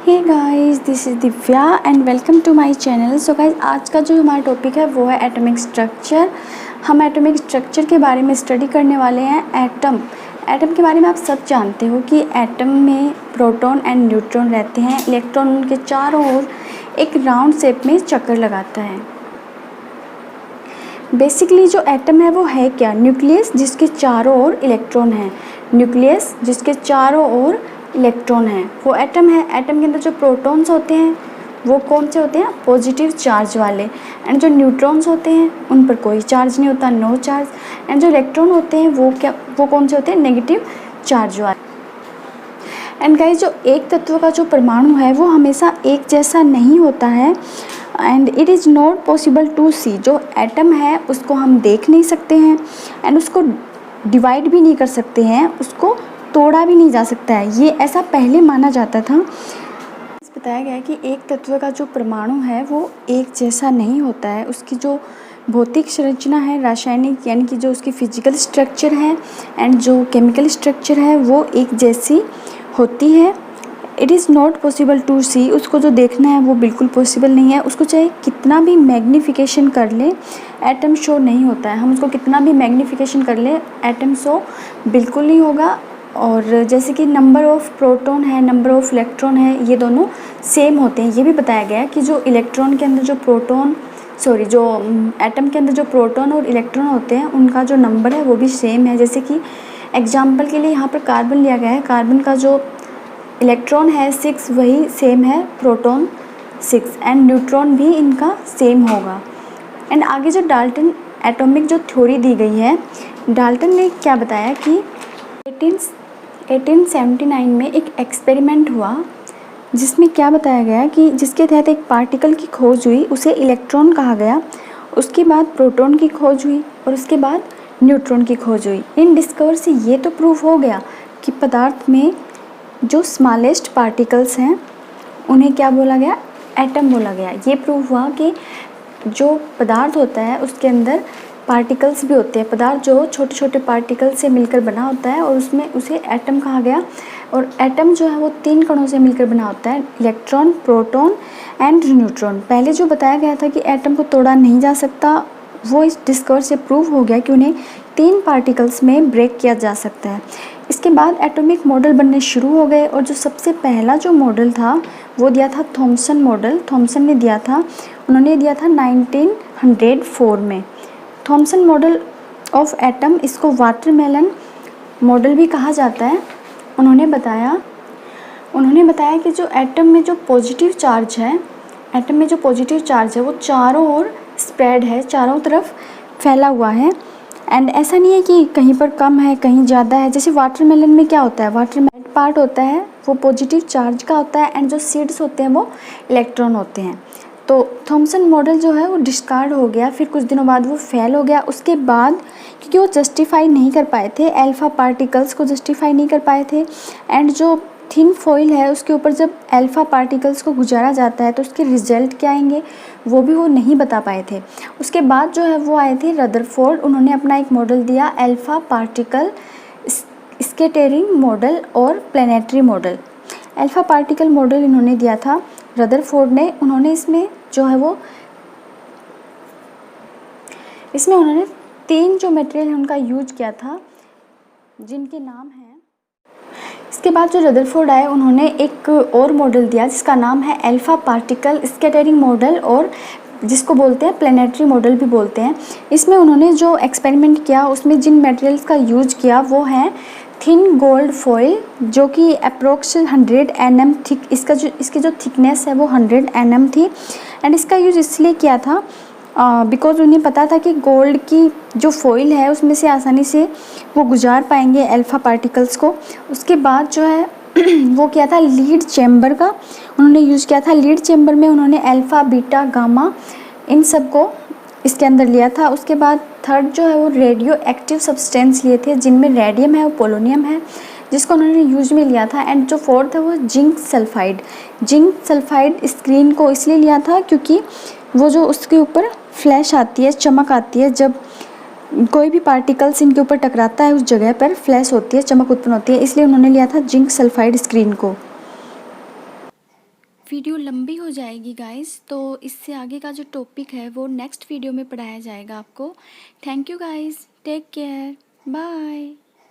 Hey guys, this is Divya and welcome to my channel. So guys, आज का जो हमारा टॉपिक है वो है एटॉमिक स्ट्रक्चर। हम एटॉमिक स्ट्रक्चर के बारे में स्टडी करने वाले हैं। एटम के बारे में आप सब जानते हो कि एटम में प्रोटॉन एंड न्यूट्रॉन रहते हैं। इलेक्ट्रॉन उनके चारों ओर एक राउंड शेप में चक्कर लगाता है। बेसिकली जो एटम है वो है क्या? न्यूक्लियस जिसके चारों ओर इलेक्ट्रॉन है। न्यूक्लियस जिसके चारों ओर इलेक्ट्रॉन है वो एटम है। एटम के अंदर जो प्रोटॉन्स होते हैं वो कौन से होते हैं? पॉजिटिव चार्ज वाले। एंड जो न्यूट्रॉन्स होते हैं उन पर कोई चार्ज नहीं होता, नो चार्ज। एंड जो इलेक्ट्रॉन होते हैं वो कौन से होते हैं? नेगेटिव चार्ज वाले। एंड गाइस, जो एक तत्व का जो परमाणु है वो हमेशा एक जैसा नहीं होता है। And it is not possible to see. जो एटम है उसको हम देख नहीं सकते हैं एंड उसको डिवाइड भी नहीं कर सकते हैं, उसको तोड़ा भी नहीं जा सकता है। ये ऐसा पहले माना जाता था। बताया गया है कि एक तत्व का जो परमाणु है वो एक जैसा नहीं होता है। उसकी जो भौतिक संरचना है, रासायनिक यानी कि जो उसकी फिजिकल स्ट्रक्चर है एंड जो केमिकल स्ट्रक्चर है वो एक जैसी होती है। It is not possible to see. उसको जो देखना है वो बिल्कुल पॉसिबल नहीं है। उसको चाहे कितना भी मैग्नीफिकेशन कर ले एटम शो नहीं होता है। हम उसको कितना भी मैग्नीफिकेशन कर ले एटम शो बिल्कुल नहीं होगा। और जैसे कि नंबर ऑफ़ प्रोटॉन है, नंबर ऑफ़ इलेक्ट्रॉन है, ये दोनों सेम होते हैं। ये भी बताया गया है कि जो इलेक्ट्रॉन के अंदर जो एटम के अंदर जो प्रोटॉन और इलेक्ट्रॉन होते हैं उनका जो नंबर है वो भी सेम है। जैसे कि एग्जांपल के लिए यहाँ पर कार्बन लिया गया है। कार्बन का जो इलेक्ट्रॉन है 6, वही सेम है प्रोटॉन 6। एंड न्यूट्रॉन भी इनका सेम होगा। एंड आगे जो डाल्टन एटॉमिक जो थ्योरी दी गई है, डाल्टन ने क्या बताया कि 1879 में एक एक्सपेरिमेंट हुआ जिसमें क्या बताया गया कि जिसके तहत एक पार्टिकल की खोज हुई, उसे इलेक्ट्रॉन कहा गया। उसके बाद प्रोटॉन की खोज हुई और उसके बाद न्यूट्रॉन की खोज हुई। इन डिस्कवर से ये तो प्रूव हो गया कि पदार्थ में जो स्मॉलेस्ट पार्टिकल्स हैं उन्हें क्या बोला गया? एटम बोला गया। ये प्रूव हुआ कि जो पदार्थ होता है उसके अंदर पार्टिकल्स भी होते हैं। पदार्थ जो छोटे छोटे पार्टिकल से मिलकर बना होता है और उसमें उसे एटम कहा गया। और एटम जो है वो 3 कणों से मिलकर बना होता है, इलेक्ट्रॉन, प्रोटॉन एंड न्यूट्रॉन। पहले जो बताया गया था कि एटम को तोड़ा नहीं जा सकता, वो इस डिस्कवर से प्रूव हो गया कि उन्हें 3 पार्टिकल्स में ब्रेक किया जा सकता है। इसके बाद एटॉमिक मॉडल बनने शुरू हो गए और जो सबसे पहला जो मॉडल था वो दिया था थॉमसन मॉडल। थॉमसन ने दिया था, उन्होंने दिया था 1904 में। थॉमसन मॉडल ऑफ एटम, इसको वाटरमेलन मॉडल भी कहा जाता है। उन्होंने बताया कि जो एटम में जो पॉजिटिव चार्ज है वो चारों ओर स्प्रेड है, चारों तरफ फैला हुआ है। एंड ऐसा नहीं है कि कहीं पर कम है कहीं ज़्यादा है। जैसे वाटरमेलन में क्या होता है? वाटरमेलन पार्ट होता है वो पॉजिटिव चार्ज का होता है एंड जो सीड्स होते हैं वो इलेक्ट्रॉन होते हैं। तो थॉमसन मॉडल जो है वो डिस्कार्ड हो गया, फिर कुछ दिनों बाद वो फेल हो गया। उसके बाद क्योंकि वो जस्टिफाई नहीं कर पाए थे, अल्फ़ा पार्टिकल्स को जस्टिफाई नहीं कर पाए थे। एंड जो थिन फॉइल है उसके ऊपर जब अल्फ़ा पार्टिकल्स को गुजारा जाता है तो उसके रिजल्ट क्या आएंगे वो भी वो नहीं बता पाए थे। उसके बाद जो है वो आए थे रदरफोर्ड। उन्होंने अपना एक मॉडल दिया, अल्फ़ा पार्टिकल स्कैटरिंग मॉडल और planetary model. Alpha particle model इन्होंने दिया था रदरफोर्ड ने। उन्होंने इसमें उन्होंने 3 जो मटेरियल उनका यूज किया था जिनके नाम हैं। इसके बाद जो रदरफोर्ड आए उन्होंने एक और मॉडल दिया जिसका नाम है अल्फ़ा पार्टिकल स्कैटरिंग मॉडल, और जिसको बोलते हैं प्लैनेटरी मॉडल भी बोलते हैं। इसमें उन्होंने जो एक्सपेरिमेंट किया उसमें जिन मटेरियल्स का यूज किया वो हैं थिन गोल्ड फॉइल जो कि अप्रोक्स 100 nm थिक, इसकी जो थिकनेस है वो 100 nm थी। एंड इसका यूज़ इसलिए किया था बिकॉज उन्हें पता था कि गोल्ड की जो फॉइल है उसमें से आसानी से वो गुजार पाएंगे अल्फ़ा पार्टिकल्स को। उसके बाद जो है वो किया था लीड चैम्बर का उन्होंने यूज़ किया था। लीड चैम्बर में उन्होंने अल्फ़ा, बीटा, गामा इन सब को इसके अंदर लिया था। उसके बाद थर्ड जो है वो रेडियो एक्टिव सब्सटेंस लिए थे जिनमें रेडियम है और पोलोनियम है, जिसको उन्होंने यूज में लिया था। एंड जो फोर्थ है वो जिंक सल्फाइड स्क्रीन को इसलिए लिया था क्योंकि वो जो उसके ऊपर फ्लैश आती है, चमक आती है, जब कोई भी पार्टिकल्स इनके ऊपर टकराता है उस जगह पर फ्लैश होती है, चमक उत्पन्न होती है, इसलिए उन्होंने लिया था जिंक सल्फाइड स्क्रीन को। वीडियो लंबी हो जाएगी गाइस, तो इससे आगे का जो टॉपिक है वो नेक्स्ट वीडियो में पढ़ाया जाएगा आपको। Thank you guys, take care, bye.